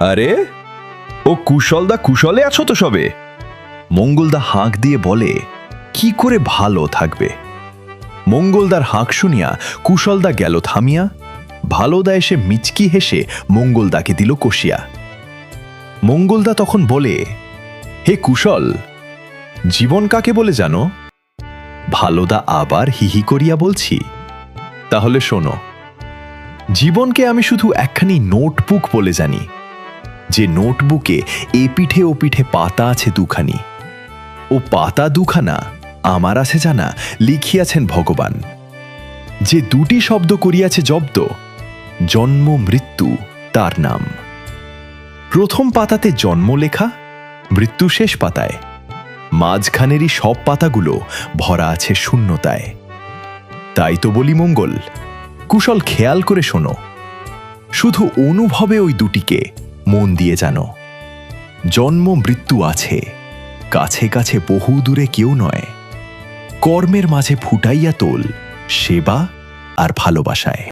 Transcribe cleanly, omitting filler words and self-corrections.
আরে, ও কুশলদা কুশলে আছো তো সবে? মঙ্গলদা হাঁক দিয়ে বলে, কি করে ভালো থাকবে? মঙ্গলদার হাঁক শুনিয়া কুশলদা গেল থামিয়া। ভালোদা এসে মিচকি হেসে মঙ্গলদাকে দিল কষিয়া। মঙ্গলদা তখন বলে, হে কুশল, জীবন কাকে বলে জানো? ভালোদা আবার হিহি করিয়া বলছি, তাহলে শোনো। জীবনকে আমি শুধু একখানি নোটবুক বলে জানি, যে নোটবুকে এ পিঠে ও পিঠে পাতা আছে দুখানি। ও পাতা দুখানা আমার আছে জানা লিখিয়াছেন ভগবান। যে দুটি শব্দ করিয়াছে জব্দ, জন্ম মৃত্যু তার নাম। প্রথম পাতাতে জন্ম লেখা, মৃত্যু শেষ পাতায়। মাঝখানেরই সব পাতাগুলো ভরা আছে শূন্যতায়। তাই তো বলি মঙ্গল, কুশল খেয়াল করে শোনো, শুধু অনুভবে ওই দুটিকে মন দিয়ে জানো। জন্ম মৃত্যু আছে, কাছে কাছে বহু দূরে কেউ নয়। কর্মের মাঝে ফুটাইয়া তোল সেবা আর ভালোবাসায়।